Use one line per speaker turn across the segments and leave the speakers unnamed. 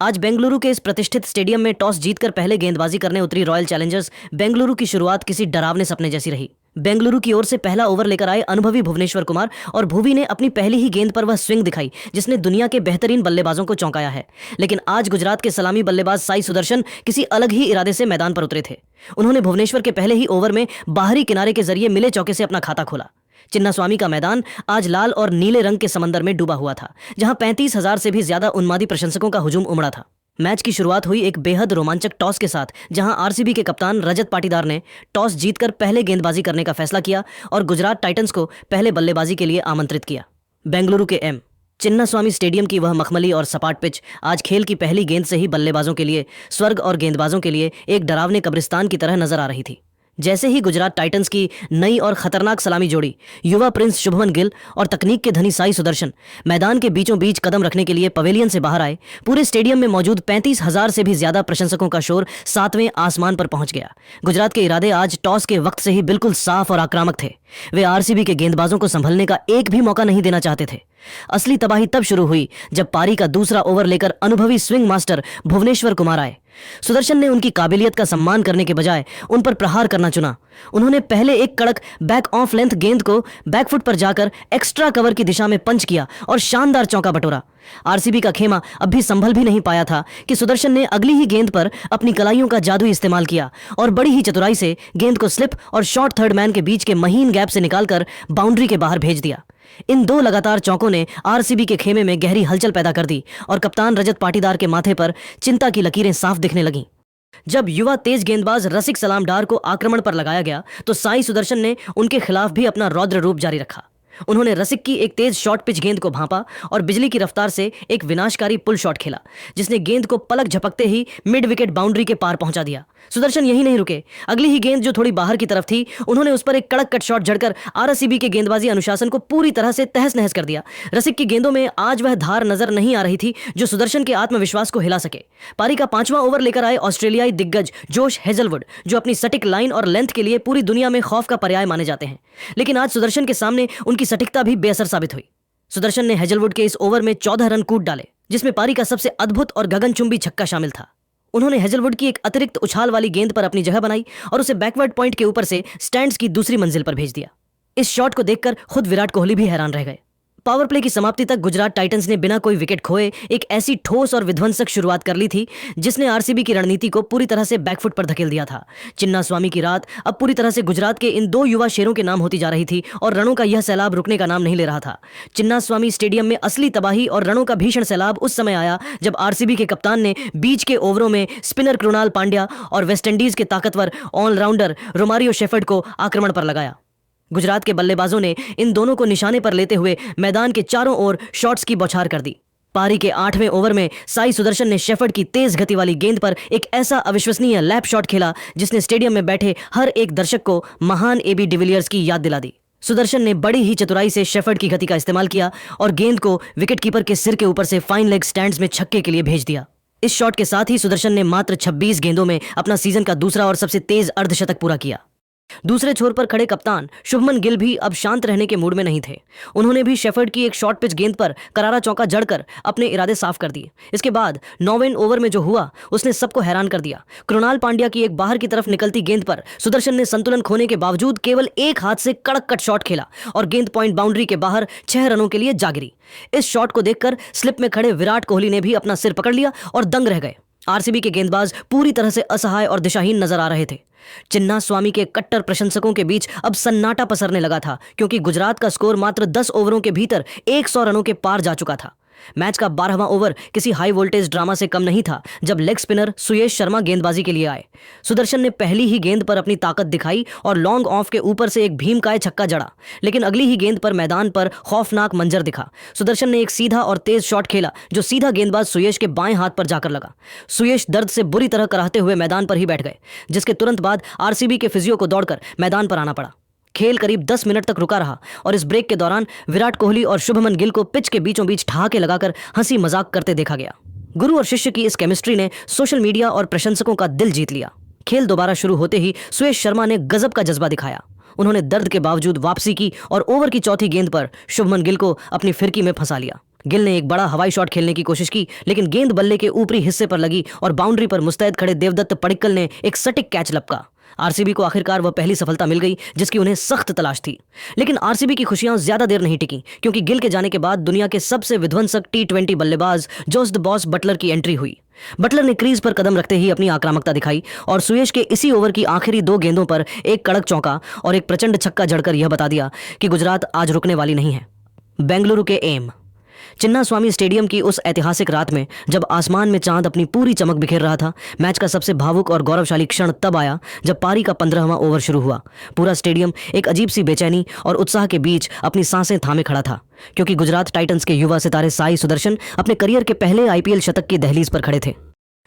आज बेंगलुरु के इस प्रतिष्ठित स्टेडियम में टॉस जीतकर पहले गेंदबाजी करने उतरी रॉयल चैलेंजर्स बेंगलुरु की शुरुआत किसी डरावने सपने जैसी रही। बेंगलुरु की ओर से पहला ओवर लेकर आए अनुभवी भुवनेश्वर कुमार और भुवी ने अपनी पहली ही गेंद पर वह स्विंग दिखाई जिसने दुनिया के बेहतरीन बल्लेबाजों को चौंकाया है। लेकिन आज गुजरात के सलामी बल्लेबाज साई सुदर्शन किसी अलग ही इरादे से मैदान पर उतरे थे। उन्होंने भुवनेश्वर के पहले ही ओवर में बाहरी किनारे के जरिए मिले चौके से अपना खाता खोला। चिन्नास्वामी का मैदान आज लाल और नीले रंग के समंदर में डूबा हुआ था, जहां 35,000 से भी ज्यादा उन्मादी प्रशंसकों का हुजूम उमड़ा था। मैच की शुरुआत हुई एक बेहद रोमांचक टॉस के साथ, जहां आरसीबी के कप्तान रजत पाटीदार ने टॉस जीतकर पहले गेंदबाजी करने का फैसला किया और गुजरात टाइटंस को पहले बल्लेबाजी के लिए आमंत्रित किया। बेंगलुरु के चिन्नास्वामी स्टेडियम की वह मखमली और सपाट पिच आज खेल की पहली गेंद से ही बल्लेबाजों के लिए स्वर्ग और गेंदबाजों के लिए एक डरावने कब्रिस्तान की तरह नजर आ रही थी। जैसे ही गुजरात टाइटंस की नई और खतरनाक सलामी जोड़ी युवा प्रिंस शुभमन गिल और तकनीक के धनी साई सुदर्शन मैदान के बीचों बीच कदम रखने के लिए पवेलियन से बाहर आए, पूरे स्टेडियम में मौजूद 35,000 से भी ज्यादा प्रशंसकों का शोर 7वें आसमान पर पहुंच गया। गुजरात के इरादे आज टॉस के वक्त से ही बिल्कुल साफ और आक्रामक थे। वे आरसीबी के गेंदबाजों को संभलने का एक भी मौका नहीं देना चाहते थे। असली तबाही तब शुरू हुई जब पारी का दूसरा ओवर लेकर अनुभवी स्विंग मास्टर भुवनेश्वर कुमार आए। सुदर्शन ने उनकी काबिलियत का सम्मान करने के बजाय उन पर प्रहार करना चुना। उन्होंने पहले एक कड़क बैक ऑफ लेंथ गेंद को बैकफुट पर जाकर एक्स्ट्रा कवर की दिशा में पंच किया और शानदार चौका बटोरा। आरसीबी का खेमा अब भी संभल भी नहीं पाया था कि सुदर्शन ने अगली ही गेंद पर अपनी कलाइयों का जादू इस्तेमाल किया और बड़ी ही चतुराई से गेंद को स्लिप और शॉर्ट थर्ड मैन के बीच के महीन गैप से निकालकर बाउंड्री के बाहर भेज दिया। इन दो लगातार चौकों ने आरसीबी के खेमे में गहरी हलचल पैदा कर दी और कप्तान रजत पाटीदार के माथे पर चिंता की लकीरें साफ दिखने लगीं। जब युवा तेज गेंदबाज रसिक सलाम डार को आक्रमण पर लगाया गया तो साई सुदर्शन ने उनके खिलाफ भी अपना रौद्र रूप जारी रखा। उन्होंने रसिक की एक तेज शॉर्ट पिच गेंद को भांपा और बिजली की रफ्तार से एक विनाशकारी पुल शॉट खेला, जिसने गेंद को पलक झपकते ही मिड विकेट बाउंड्री के पार पहुंचा दिया। सुदर्शन यही नहीं रुके, अगली ही गेंद जो थोड़ी बाहर की तरफ थी, उन्होंने उस पर एक कड़क कट शॉट जड़कर आरसीबी के गेंदबाजी अनुशासन को पूरी तरह से तहस नहस कर दिया। रसिक की गेंदों में आज वह धार नजर नहीं आ रही थी जो सुदर्शन के आत्मविश्वास को हिला सके। पारी का 5वां ओवर लेकर आए ऑस्ट्रेलियाई दिग्गज जोश हेजलवुड, जो अपनी सटीक लाइन और लेंथ के लिए पूरी दुनिया में खौफ का पर्याय माने जाते हैं, लेकिन आज सुदर्शन के सामने उनकी सटीकता भी बेअसर साबित हुई। सुदर्शन ने हेजलवुड के इस ओवर में 14 रन कूद डाले, जिसमें पारी का सबसे अद्भुत और गगनचुंबी छक्का शामिल था। उन्होंने हेजलवुड की एक अतिरिक्त उछाल वाली गेंद पर अपनी जगह बनाई और उसे बैकवर्ड पॉइंट के ऊपर से स्टैंड्स की दूसरी मंजिल पर भेज दिया। इस शॉट को देखकर खुद विराट कोहली भी हैरान रह गए। पावर प्ले की समाप्ति तक गुजरात टाइटंस ने बिना कोई विकेट खोए एक ऐसी ठोस और विध्वंसक शुरुआत कर ली थी जिसने आरसीबी की रणनीति को पूरी तरह से बैकफुट पर धकेल दिया था। चिन्नास्वामी की रात अब पूरी तरह से गुजरात के इन दो युवा शेरों के नाम होती जा रही थी और रनों का यह सैलाब रुकने का नाम नहीं ले रहा था। चिन्नास्वामी स्टेडियम में असली तबाही और रनों का भीषण सैलाब उस समय आया जब आरसीबी के कप्तान ने बीच के ओवरों में स्पिनर कृणाल पांड्या और वेस्टइंडीज के ताकतवर ऑलराउंडर रोमारियो शेफर्ड को आक्रमण पर लगाया। गुजरात के बल्लेबाजों ने इन दोनों को निशाने पर लेते हुए मैदान के चारों ओर शॉट्स की बौछार कर दी। पारी के 8वें ओवर में साई सुदर्शन ने शेफर्ड की तेज गति वाली गेंद पर एक ऐसा अविश्वसनीय लैप शॉट खेला जिसने स्टेडियम में बैठे हर एक दर्शक को महान एबी डिविलियर्स की याद दिला दी। सुदर्शन ने बड़ी ही चतुराई से शेफर्ड की गति का इस्तेमाल किया और गेंद को विकेटकीपर के सिर के ऊपर से फाइन लेग स्टैंड्स में छक्के के लिए भेज दिया। इस शॉट के साथ ही सुदर्शन ने मात्र 26 गेंदों में अपना सीजन का दूसरा और सबसे तेज अर्धशतक पूरा किया। दूसरे छोर पर खड़े कप्तान शुभमन गिल भी अब शांत रहने के मूड में नहीं थे। उन्होंने भी शेफर्ड की एक शॉर्ट पिच गेंद पर करारा चौका जड़कर अपने इरादे साफ कर दिए। इसके बाद 9वें ओवर में जो हुआ उसने सबको हैरान कर दिया। कृणाल पांड्या की एक बाहर की तरफ निकलती गेंद पर सुदर्शन ने संतुलन खोने के बावजूद केवल एक हाथ से कड़क कट शॉट खेला और गेंद पॉइंट बाउंड्री के बाहर 6 रनों के लिए जा गिरी। इस शॉट को देखकर स्लिप में खड़े विराट कोहली ने भी अपना सिर पकड़ लिया और दंग रह गए। आरसीबी के गेंदबाज पूरी तरह से असहाय और दिशाहीन नजर आ रहे थे। चिन्नास्वामी के कट्टर प्रशंसकों के बीच अब सन्नाटा पसरने लगा था, क्योंकि गुजरात का स्कोर मात्र 10 ओवरों के भीतर 100 रनों के पार जा चुका था। मैच का 12वां ओवर किसी हाई वोल्टेज ड्रामा से कम नहीं था जब लेग स्पिनर सुयेश शर्मा गेंदबाजी के लिए आए। सुदर्शन ने पहली ही गेंद पर अपनी ताकत दिखाई और लॉन्ग ऑफ के ऊपर से एक भीमकाय छक्का जड़ा, लेकिन अगली ही गेंद पर मैदान पर खौफनाक मंजर दिखा। सुदर्शन ने एक सीधा और तेज शॉट खेला जो सीधा गेंदबाज सुयेश के बाएं हाथ पर जाकर लगा। सुयेश दर्द से बुरी तरह कराहते हुए मैदान पर ही बैठ गए, जिसके तुरंत बाद आरसीबी के फिजियो को दौड़कर मैदान पर आना पड़ा। खेल करीब 10 मिनट तक रुका रहा और इस ब्रेक के दौरान विराट कोहली और शुभमन गिल को पिच के बीचों बीच ठहाके लगाकर हंसी मजाक करते देखा गया। गुरु और शिष्य की इस केमिस्ट्री ने सोशल मीडिया और प्रशंसकों का दिल जीत लिया। खेल दोबारा शुरू होते ही सुयेश शर्मा ने गजब का जज्बा दिखाया। उन्होंने दर्द के बावजूद वापसी की और ओवर की चौथी गेंद पर शुभमन गिल को अपनी फिरकी में फंसा लिया। गिल ने एक बड़ा हवाई शॉट खेलने की कोशिश की, लेकिन गेंद बल्ले के ऊपरी हिस्से पर लगी और बाउंड्री पर मुस्तैद खड़े देवदत्त पडिक्कल ने एक सटीक कैच लपका। आरसीबी को आखिरकार वह पहली सफलता मिल गई जिसकी उन्हें सख्त तलाश थी। लेकिन आरसीबी की खुशियां ज्यादा देर नहीं टिकी, क्योंकि गिल के जाने के बाद दुनिया के सबसे विध्वंसक टी20 बल्लेबाज जोस द बॉस बटलर की एंट्री हुई। बटलर ने क्रीज पर कदम रखते ही अपनी आक्रामकता दिखाई और सुयश के इसी ओवर की आखिरी 2 गेंदों पर एक कड़क चौका और एक प्रचंड छक्का जड़कर यह बता दिया कि गुजरात आज रुकने वाली नहीं है। बेंगलुरु के एम चिन्नास्वामी स्टेडियम की उस ऐतिहासिक रात में जब आसमान में चांद अपनी पूरी चमक बिखेर रहा था, मैच का सबसे भावुक और गौरवशाली क्षण तब आया जब पारी का 15वां ओवर शुरू हुआ। पूरा स्टेडियम एक अजीब सी बेचैनी और उत्साह के बीच अपनी सांसें थामे खड़ा था, क्योंकि गुजरात टाइटंस के युवा सितारे साई सुदर्शन अपने करियर के पहले आईपीएल शतक की दहलीज पर खड़े थे।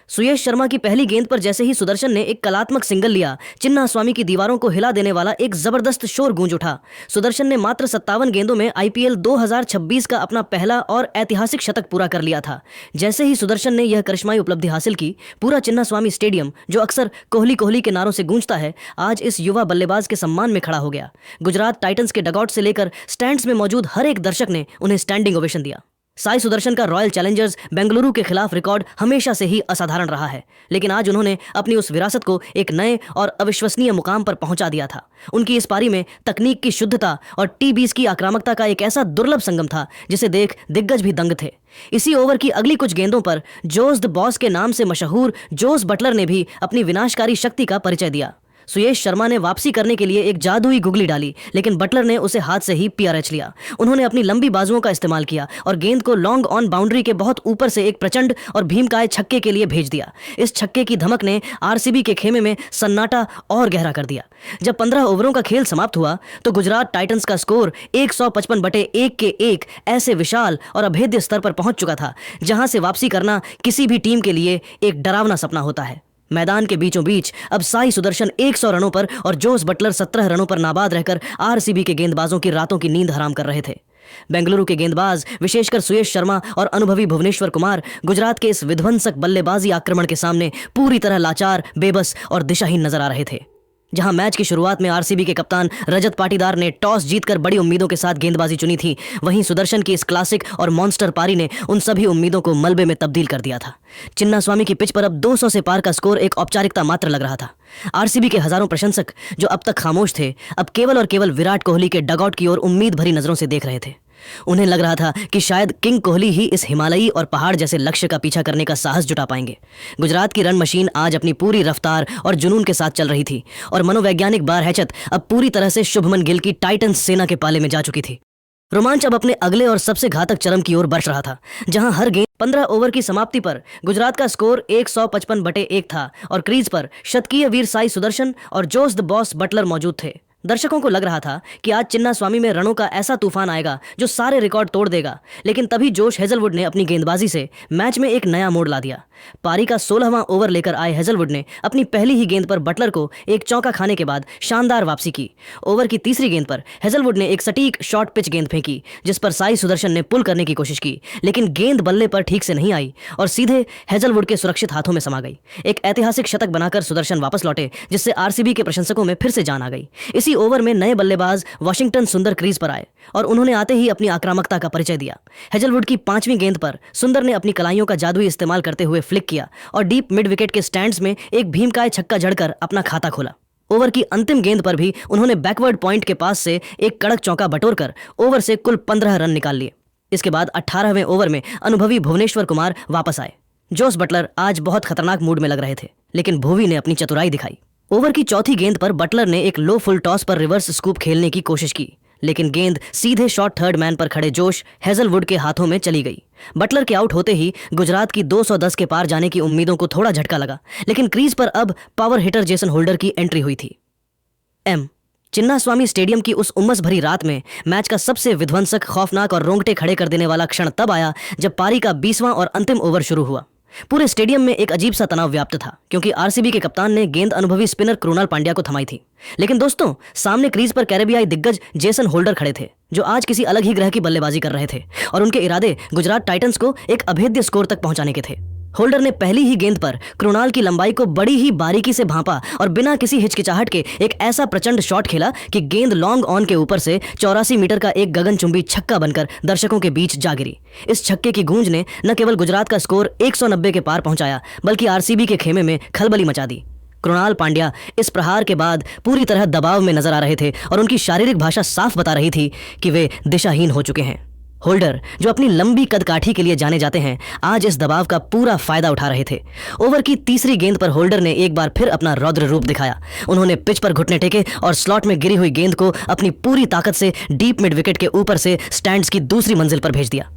सुयश शर्मा की पहली गेंद पर जैसे ही सुदर्शन ने एक कलात्मक सिंगल लिया, चिन्नास्वामी की दीवारों को हिला देने वाला एक जबरदस्त शोर गूंज उठा। सुदर्शन ने मात्र 57 गेंदों में आईपीएल 2026 का अपना पहला और ऐतिहासिक शतक पूरा कर लिया था। जैसे ही सुदर्शन ने यह करिश्माई उपलब्धि हासिल की, पूरा चिन्नास्वामी स्टेडियम, जो अक्सर कोहली कोहली के नारों से गूंजता है, आज इस युवा बल्लेबाज के सम्मान में खड़ा हो गया। गुजरात टाइटंस के डगआउट से लेकर स्टैंड्स में मौजूद हर एक दर्शक ने उन्हें स्टैंडिंग ओवेशन दिया। साई सुदर्शन का रॉयल चैलेंजर्स बेंगलुरु के खिलाफ रिकॉर्ड हमेशा से ही असाधारण रहा है, लेकिन आज उन्होंने अपनी उस विरासत को एक नए और अविश्वसनीय मुकाम पर पहुंचा दिया था। उनकी इस पारी में तकनीक की शुद्धता और टी20 की आक्रामकता का एक ऐसा दुर्लभ संगम था जिसे देख दिग्गज भी दंग थे। इसी ओवर की अगली कुछ गेंदों पर जोस द बॉस के नाम से मशहूर जोस बटलर ने भी अपनी विनाशकारी शक्ति का परिचय दिया। सुयश शर्मा ने वापसी करने के लिए एक जादुई गुगली डाली, लेकिन बटलर ने उसे हाथ से ही पीआरएच लिया। उन्होंने अपनी लंबी बाजुओं का इस्तेमाल किया और गेंद को लॉन्ग ऑन बाउंड्री के बहुत ऊपर से एक प्रचंड और भीमकाय छक्के के लिए भेज दिया। इस छक्के की धमक ने आरसीबी के खेमे में सन्नाटा और गहरा कर दिया। जब 15 ओवरों का खेल समाप्त हुआ तो गुजरात टाइटंस का स्कोर 155/1 के एक ऐसे विशाल और अभेद्य स्तर पर पहुंच चुका था जहां से वापसी करना किसी भी टीम के लिए एक डरावना सपना होता है। मैदान के बीचों बीच अब साई सुदर्शन 100 रनों पर और जोस बटलर 17 रनों पर नाबाद रहकर आरसीबी के गेंदबाजों की रातों की नींद हराम कर रहे थे। बेंगलुरु के गेंदबाज, विशेषकर सुयश शर्मा और अनुभवी भुवनेश्वर कुमार, गुजरात के इस विध्वंसक बल्लेबाजी आक्रमण के सामने पूरी तरह लाचार, बेबस और दिशाहीन नजर आ रहे थे। जहां मैच की शुरुआत में आरसीबी के कप्तान रजत पाटीदार ने टॉस जीतकर बड़ी उम्मीदों के साथ गेंदबाजी चुनी थी, वहीं सुदर्शन की इस क्लासिक और मॉन्स्टर पारी ने उन सभी उम्मीदों को मलबे में तब्दील कर दिया था। चिन्नास्वामी की पिच पर अब 200 से पार का स्कोर एक औपचारिकता मात्र लग रहा था। आरसीबी के हजारों प्रशंसक जो अब तक खामोश थे, अब केवल और केवल विराट कोहली के डगआउट की ओर उम्मीद भरी नजरों से देख रहे थे। उन्हें लग रहा था कि शायद किंग कोहली ही इस हिमालयी और पहाड़ जैसे लक्ष्य का पीछा करने का साहस जुटा पाएंगे। गुजरात की रन मशीन आज अपनी पूरी रफ्तार और जुनून के साथ चल रही थी और मनोवैज्ञानिक बार हैचत अब पूरी तरह से शुभमन गिल की टाइटंस सेना के पाले में जा चुकी थी। रोमांच अब अपने अगले और सबसे घातक चरम की ओर बढ़ रहा था, जहां हर गेंद 15 ओवर की समाप्ति पर गुजरात का स्कोर 155/1 था और क्रीज पर शतकीय वीर साई सुदर्शन और जोस द बॉस बटलर मौजूद थे। दर्शकों को लग रहा था कि आज चिन्नास्वामी में रनों का ऐसा तूफान आएगा जो सारे रिकॉर्ड तोड़ देगा, लेकिन तभी जोश हेजलवुड ने अपनी गेंदबाजी से मैच में एक नया मोड़ ला दिया। पारी का 16वां ओवर लेकर आए हेजलवुड ने अपनी पहली ही गेंद पर बटलर को एक चौका खाने के बाद शानदार वापसी की। ओवर की तीसरी गेंद पर हेजलवुड ने एक सटीक शॉर्ट पिच गेंद फेंकी, जिस पर साई सुदर्शन ने पुल करने की कोशिश की, लेकिन गेंद बल्ले पर ठीक से नहीं आई और सीधे हेजलवुड के सुरक्षित हाथों में समा गई। एक ऐतिहासिक शतक बनाकर सुदर्शन वापस लौटे, जिससे आरसीबी के प्रशंसकों में फिर से जान आ गई। इसी ओवर में नए बल्लेबाज वाशिंगटन सुंदर क्रीज पर आए और उन्होंने आते ही अपनी आक्रामकता का परिचय दिया। हेजलवुड की 5वीं गेंद पर सुंदर ने अपनी कलाइयों का जादुई इस्तेमाल करते हुए फ्लिक किया और डीप मिड विकेट के स्टैंड्स में एक भीमकाय छक्का जड़कर अपना खाता खोला। ओवर की अंतिम गेंद पर भी उन्होंने बैकवर्ड पॉइंट के पास से एक कड़क चौका बटोरकर ओवर से कुल 15 रन निकाल लिए। इसके बाद 18वें ओवर में अनुभवी भुवनेश्वर कुमार वापस आए। जोस बटलर आज बहुत खतरनाक मूड में लग रहे थे, लेकिन भुवी ने अपनी चतुराई दिखाई। ओवर की चौथी गेंद पर बटलर ने एक लो फुल टॉस पर रिवर्स स्कूप खेलने की कोशिश की, लेकिन गेंद सीधे शॉर्ट थर्ड मैन पर खड़े जोश हेजलवुड के हाथों में चली गई। बटलर के आउट होते ही गुजरात की 210 के पार जाने की उम्मीदों को थोड़ा झटका लगा, लेकिन क्रीज पर अब पावर हिटर जेसन होल्डर की एंट्री हुई थी। चिन्नास्वामी स्टेडियम की उस उमस भरी रात में मैच का सबसे विध्वंसक, खौफनाक और रोंगटे खड़े कर देने वाला क्षण तब आया जब पारी का 20वां और अंतिम ओवर शुरू हुआ। पूरे स्टेडियम में एक अजीब सा तनाव व्याप्त था, क्योंकि आरसीबी के कप्तान ने गेंद अनुभवी स्पिनर कृणाल पांड्या को थमाई थी। लेकिन दोस्तों, सामने क्रीज पर कैरेबियाई दिग्गज जेसन होल्डर खड़े थे, जो आज किसी अलग ही ग्रह की बल्लेबाजी कर रहे थे और उनके इरादे गुजरात टाइटंस को एक अभेद्य स्कोर तक पहुंचाने के थे। होल्डर ने पहली ही गेंद पर कृणाल की लंबाई को बड़ी ही बारीकी से भांपा और बिना किसी हिचकिचाहट के एक ऐसा प्रचंड शॉट खेला कि गेंद लॉन्ग ऑन के ऊपर से 84 मीटर का एक गगनचुंबी छक्का बनकर दर्शकों के बीच जा गिरी। इस छक्के की गूंज ने न केवल गुजरात का स्कोर 190 के पार पहुंचाया बल्कि आरसीबी के खेमे में खलबली मचा दी। कृणाल पांड्या इस प्रहार के बाद पूरी तरह दबाव में नजर आ रहे थे और उनकी शारीरिक भाषा साफ बता रही थी कि वे दिशाहीन हो चुके हैं। होल्डर, जो अपनी लंबी कदकाठी के लिए जाने जाते हैं, आज इस दबाव का पूरा फायदा उठा रहे थे। ओवर की तीसरी गेंद पर होल्डर ने एक बार फिर अपना रौद्र रूप दिखाया। उन्होंने पिच पर घुटने टेके और स्लॉट में गिरी हुई गेंद को अपनी पूरी ताकत से डीप मिड विकेट के ऊपर से स्टैंड्स की दूसरी मंजिल पर भेज दिया।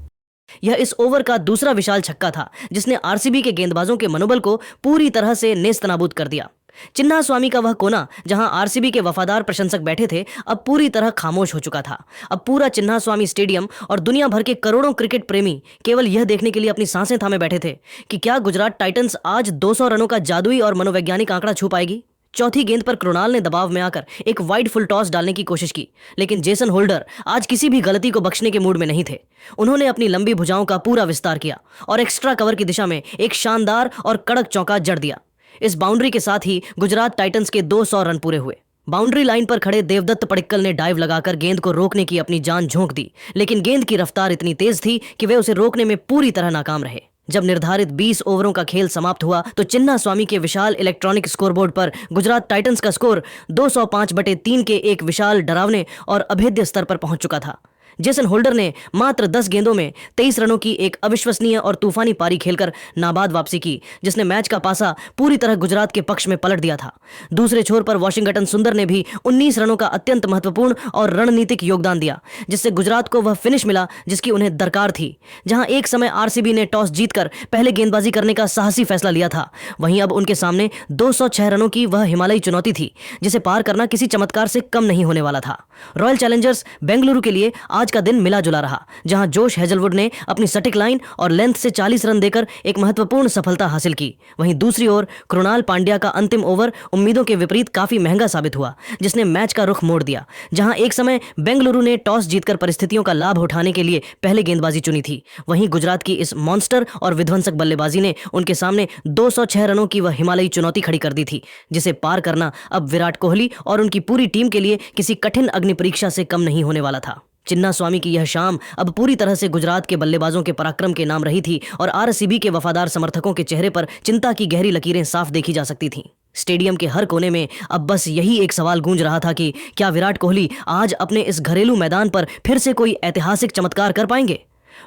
यह इस ओवर का दूसरा विशाल छक्का था जिसने आरसीबी के गेंदबाजों के मनोबल को पूरी तरह से नेस्तनाबूद कर दिया। चिन्नास्वामी का वह कोना जहां आरसीबी के वफादार प्रशंसक बैठे थे अब पूरी तरह खामोश हो चुका था। अब पूरा चिन्नास्वामी स्टेडियम और दुनिया भर के करोड़ों क्रिकेट प्रेमी केवल यह देखने के लिए अपनी सांसें थामे बैठे थे कि क्या गुजरात टाइटंस आज 200 रनों का जादुई और मनोवैज्ञानिक आंकड़ा छू पाएगी। चौथी गेंद पर कृणाल ने दबाव में आकर एक वाइड फुल टॉस डालने की कोशिश की, लेकिन जेसन होल्डर आज किसी भी गलती को बख्शने के मूड में नहीं थे। उन्होंने अपनी लंबी भुजाओं का पूरा विस्तार किया और एक्स्ट्रा कवर की दिशा में एक शानदार और कड़क चौका जड़ दिया। इस बाउंड्री के साथ ही गुजरात टाइटंस के 200 रन पूरे हुए। बाउंड्री लाइन पर खड़े देवदत्त पडिक्कल ने डाइव लगाकर गेंद को रोकने की अपनी जान झोंक दी, लेकिन गेंद की रफ्तार इतनी तेज थी कि वे उसे रोकने में पूरी तरह नाकाम रहे। जब निर्धारित 20 ओवरों का खेल समाप्त हुआ तो चिन्नास्वामी के विशाल इलेक्ट्रॉनिक स्कोरबोर्ड पर गुजरात टाइटंस का स्कोर 205/3 के एक विशाल डरावने और अभेद्य स्तर पर पहुंच चुका था। जेसन होल्डर ने मात्र 10 गेंदों में 23 रनों की एक अविश्वसनीय और तूफानी पारी खेलकर नाबाद वापसी की, जिसने मैच का पासा पूरी तरह गुजरात के पक्ष में पलट दिया था। दूसरे छोर पर वाशिंगटन सुंदर ने भी 19 रनों का अत्यंत महत्वपूर्ण और रणनीतिक योगदान दिया, जिससे गुजरात को वह फिनिश मिला जिसकी उन्हें दरकार थी। जहां एक समय आरसीबी ने टॉस जीतकर पहले गेंदबाजी करने का साहसी फैसला लिया था, वहीं अब उनके सामने 206 रनों की वह हिमालयी चुनौती थी जिसे पार करना किसी चमत्कार से कम नहीं होने वाला था। रॉयल चैलेंजर्स बेंगलुरु के लिए आज का दिन मिला जुला रहा, जहां जोश हेजलवुड ने अपनी सटीक लाइन और लेंथ से 40 रन देकर एक महत्वपूर्ण सफलता हासिल की। वहीं दूसरी ओर कृणाल पांड्या का अंतिम ओवर उम्मीदों के विपरीत काफी महंगा साबित हुआ, जिसने मैच का रुख मोड़ दिया। जहां एक समय बेंगलुरु ने टॉस जीतकर परिस्थितियों का लाभ उठाने के लिए पहले गेंदबाजी चुनी थी, वहीं गुजरात की इस मॉन्स्टर और विध्वंसक बल्लेबाजी ने उनके सामने 206 रनों की वह हिमालयी चुनौती खड़ी कर दी थी, जिसे पार करना अब विराट कोहली और उनकी पूरी टीम के लिए किसी कठिन अग्नि परीक्षा से कम नहीं होने वाला था। चिन्नास्वामी की यह शाम अब पूरी तरह से गुजरात के बल्लेबाजों के पराक्रम के नाम रही थी और आरसीबी के वफादार समर्थकों के चेहरे पर चिंता की गहरी लकीरें साफ देखी जा सकती थीं। स्टेडियम के हर कोने में अब बस यही एक सवाल गूंज रहा था कि क्या विराट कोहली आज अपने इस घरेलू मैदान पर फिर से कोई ऐतिहासिक चमत्कार कर पाएंगे।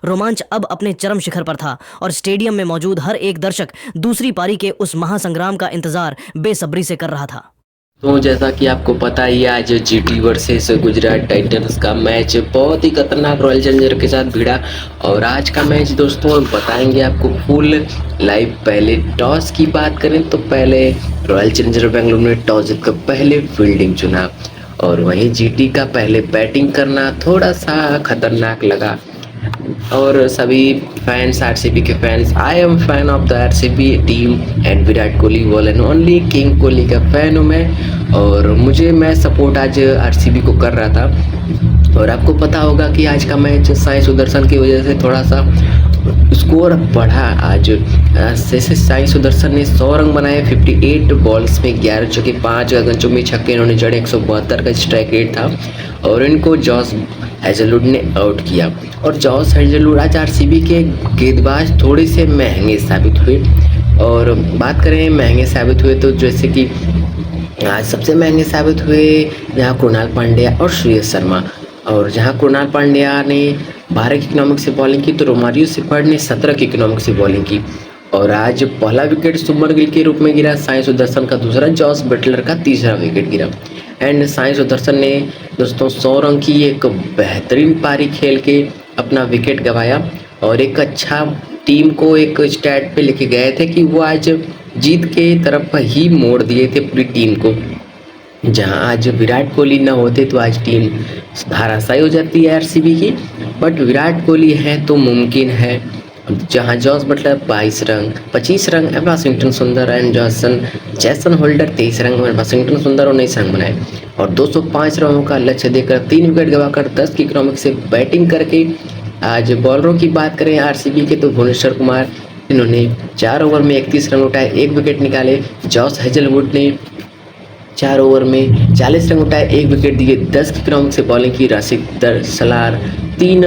रोमांच अब अपने चरम शिखर पर था और स्टेडियम में मौजूद हर एक दर्शक दूसरी पारी के उस महासंग्राम का इंतजार बेसब्री से कर रहा था।
तो जैसा कि आपको पता ही है, आज जीटी वर्सेस गुजरात टाइटंस का मैच बहुत ही खतरनाक रॉयल चैलेंजर के साथ भिड़ा। और आज का मैच दोस्तों हम बताएंगे आपको फुल लाइव। पहले टॉस की बात करें तो पहले रॉयल चैलेंजर बेंगलुरु ने टॉस जीतकर पहले फील्डिंग चुना और वहीं जीटी का पहले बैटिंग करना थोड़ा सा खतरनाक लगा। और सभी फैंस, आरसीबी के fans, I am fan of the RCB team and Virat Kohli one and only king Kohli का फैन हूँ मैं, और मैं सपोर्ट आज आरसीबी को कर रहा था। और आपको पता होगा कि आज का मैच साई सुदर्शन की वजह से थोड़ा सा स्कोर बढ़ा। आज जैसे साई सुदर्शन ने 100 रन बनाए 58 बॉल्स में, 11 चौके 5 गगनचुंबी छक्के इन्होंने जड़े, 172 का स्ट्राइक रेट था और इनको जॉस हेजलवुड ने आउट किया। और जॉस हेजलवुड आज आरसीबी के गेंदबाज थोड़े से महंगे साबित हुए। और बात करें महंगे साबित हुए तो जैसे कि आज सबसे महंगे साबित हुए यहाँ कृणाल पांड्या और श्रेयस शर्मा। और जहाँ कृणाल पांड्या ने 12 की इकोनॉमिक से बॉलिंग की तो रोमारियो शेफर्ड ने 17 की इकोनॉमिक से बॉलिंग की। और आज पहला विकेट शुभमन गिल के रूप में गिरा, साई सुदर्शन का दूसरा, जॉस बटलर का तीसरा विकेट गिरा। एंड साई सुदर्शन ने दोस्तों 100 रन की एक बेहतरीन पारी खेल के अपना विकेट गंवाया और एक अच्छा टीम को एक स्टैट पे लेके गए थे कि वो आज जीत के तरफ ही मोड़ दिए थे पूरी टीम को। जहां आज विराट कोहली न होते तो आज टीम धाराशायी हो जाती है आरसीबी की, बट विराट कोहली है तो मुमकिन है। जहां Jos Buttler 22 run, 25 run Washington Sundar and Jason Holder 23 run, Washington Sundar 19 run बनाए और 205 रनों का लक्ष्य देकर 3 विकेट गंवाकर 10 की इकोनॉमिक से बैटिंग करके। आज बॉलरों की बात करें आरसीबी के तो भुवनेश्वर कुमार इन्होंने 4 ओवर में 31 रन उठाए, 1 विकेट निकाले। जॉस हेजलवुड ने 4 ओवर में 40 रन उठाए, 1 विकेट दिए। 10 की क्रॉन्ग से बॉलिंग की राशिद सलार 3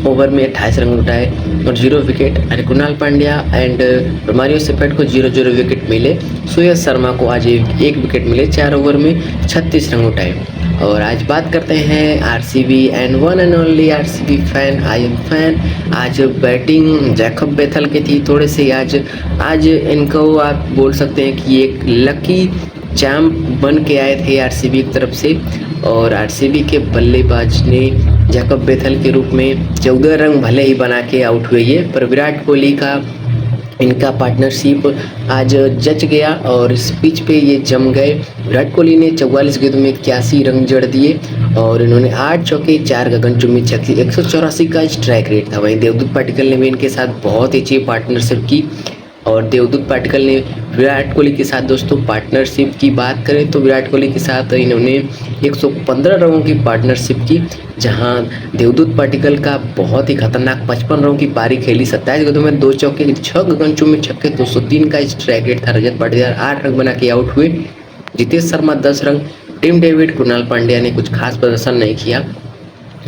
ओवर में 28 रन उठाए और 0 wicket. And Krunal Pandya and Romario Shepherd को 0-0 विकेट मिले। सुयश शर्मा को आज 1 विकेट मिले, 4 ओवर में 36 रन उठाए। और आज बात करते हैं RCB and one and only RCB fan, I am fan. आज बैटिंग जैकब बेथल की थी थोड़े से। आज इनको आप बोल सकते हैं कि एक लकी चैम्प बन के आए थे आरसीबी की तरफ से। और आरसीबी के बल्लेबाज ने जैकब बेथल के रूप में 14 रन भले ही बना के आउट हुए ये, पर विराट कोहली का इनका पार्टनरशिप आज जच गया और इस पिच पे ये जम गए। विराट कोहली ने 44 गेंदों में 81 रन जड़ दिए और इन्होंने 8 चौके 4 गगनचुंबी छक्के, 184 का स्ट्राइक रेट था। वहीं देवदूत पाटिकल ने भी इनके साथ बहुत ही अच्छी पार्टनरशिप की। और देवदूत पाटिकल ने विराट कोहली के साथ दोस्तों पार्टनरशिप की बात करें तो विराट कोहली के साथ इन्होंने 115 रनों की पार्टनरशिप की, जहां देवदूत पाटिकल का बहुत ही खतरनाक 55 रनों की पारी खेली। 27 गेंदों में 2 चौके 6 गगनचुंबी छक्के, 203 का स्ट्राइक रेट था। रजत पाटीदार 8 रन बना के आउट हुए। Jitesh Sharma 10 run, Tim David, Krunal Pandya ने कुछ खास प्रदर्शन नहीं किया।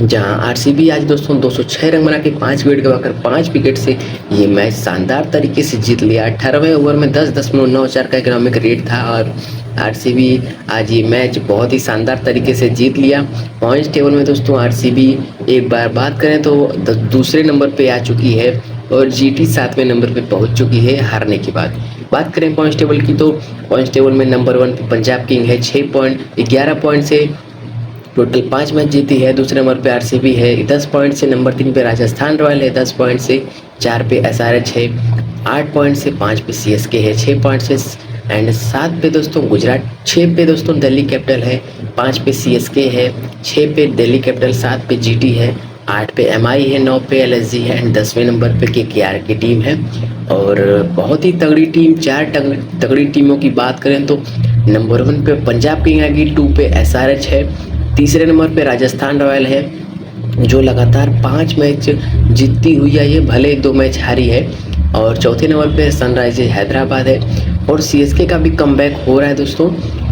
जहां आरसीबी आज दोस्तों 206 रन बना के 5 विकेट गवाकर 5 विकेट से ये मैच शानदार तरीके से जीत लिया। 18वें ओवर में 10.94 का इकोनॉमिक रेट था और आरसीबी आज ये मैच बहुत ही शानदार तरीके से जीत लिया। पॉइंट्स टेबल में दोस्तों आरसीबी एक बार बात करें तो दूसरे नंबर पे आ चुकी है और जीटी 7वें नंबर पे पहुंच चुकी है हारने के बाद। बात करें पॉइंट्स टेबल की तो पॉइंट्स टेबल में नंबर 1 पे पंजाब किंग है 11 पॉइंट से टोटल 5 मैच जीती है। दूसरे नंबर पे आरसीबी है 10 पॉइंट से। नंबर 3 पे राजस्थान रॉयल है 10 पॉइंट से। 4 पे एसआरएच है 8 पॉइंट से। 5 पे सीएसके है 6 पॉइंट से। एंड 7 पे दोस्तों गुजरात, 6 पे दोस्तों दिल्ली कैपिटल है, 5 पे सीएसके है, 6 पे दिल्ली कैपिटल, 7 पे जीटी है, 8 पे एमआई है, 9 पे एलएसजी है एंड 10वें नंबर पे केकेआर की टीम है। और बहुत ही तगड़ी टीम, 4 तगड़ी टीमों की बात करें तो नंबर 1 पे पंजाब किंग आएगी, 2 पे एसआरएच है, तीसरे नंबर पे राजस्थान रॉयल है जो लगातार 5 मैच जीतती हुई आई है, भले 2 मैच हारी है। और चौथे नंबर पे सनराइजर्स हैदराबाद है और सीएसके का भी कमबैक हो रहा है दोस्तों।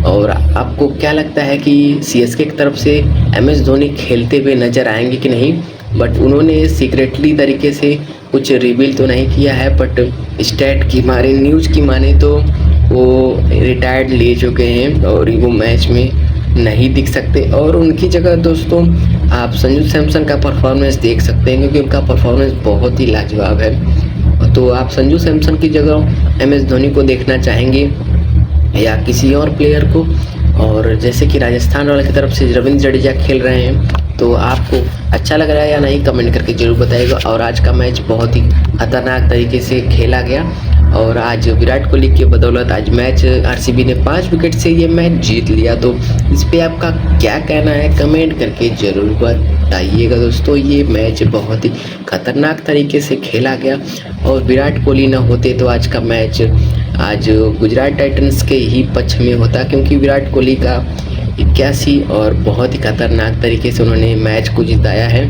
और आपको क्या लगता है कि सीएसके की तरफ से एमएस धोनी खेलते हुए नज़र आएंगे कि नहीं? बट उन्होंने सीक्रेटली तरीके से कुछ रिवील तो नहीं किया है, बट स्टैट की माने, न्यूज़ की माने तो वो रिटायर्ड ले चुके हैं और वो मैच में नहीं दिख सकते। और उनकी जगह दोस्तों आप संजू सैमसन का परफॉर्मेंस देख सकते हैं क्योंकि उनका परफॉर्मेंस बहुत ही लाजवाब है। तो आप संजू सैमसन की जगह एमएस धोनी को देखना चाहेंगे या किसी और प्लेयर को? और जैसे कि राजस्थान रॉयल की तरफ से रविंद्र जडेजा खेल रहे हैं, तो आपको अच्छा लग रहा है या नहीं कमेंट करके ज़रूर बताइएगा। और आज का मैच बहुत ही खतरनाक तरीके से खेला गया और आज विराट कोहली की बदौलत आज मैच आरसीबी ने 5 विकेट से ये मैच जीत लिया। तो इस पे आपका क्या कहना है कमेंट करके ज़रूर बताइएगा दोस्तों। ये मैच बहुत ही खतरनाक तरीके से खेला गया और विराट कोहली न होते तो आज का मैच आज गुजरात टाइटंस के ही पक्ष में होता, क्योंकि विराट कोहली का 81 और बहुत ही खतरनाक तरीके से उन्होंने मैच को जिताया है।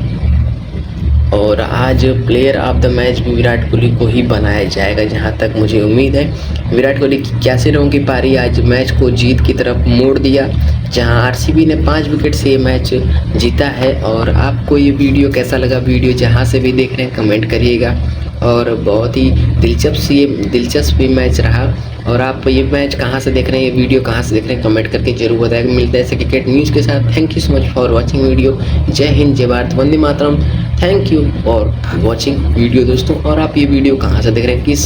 और आज प्लेयर ऑफ द मैच भी विराट कोहली को ही बनाया जाएगा, जहां तक मुझे उम्मीद है। विराट कोहली की 81 रनों की पारी आज मैच को जीत की तरफ मोड़ दिया, जहां आरसीबी ने 5 विकेट से ये मैच जीता है। और आपको ये वीडियो कैसा लगा? वीडियो जहां से भी देख रहे हैं कमेंट करिएगा। और बहुत ही दिलचस्प मैच रहा। और आप ये मैच कहाँ से देख रहे हैं, ये वीडियो कहाँ से देख रहे हैं कमेंट करके जरूर बताएगा। मिलता है ऐसे क्रिकेट न्यूज़ के साथ। Thank you so much for watching video. जय हिंद, जय भारत, वंदे मातरम। Thank you for watching video दोस्तों। और आप ये वीडियो कहाँ से देख रहे हैं, किस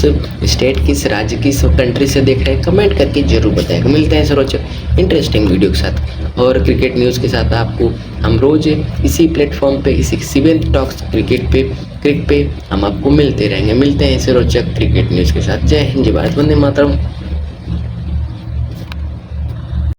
स्टेट, किस राज्य, किस कंट्री से देख रहे हैं कमेंट करके जरूर बताएगा। मिलते हैं रोचक इंटरेस्टिंग वीडियो के साथ और क्रिकेट न्यूज़ के साथ। आपको हम रोज इसी प्लेटफॉर्म पे, इसी 7 टॉक्स क्रिक पे हम आपको मिलते रहेंगे। मिलते हैं ऐसे रोचक क्रिकेट न्यूज़ के साथ। जय हिंद, जय भारत, वंदे मातरम।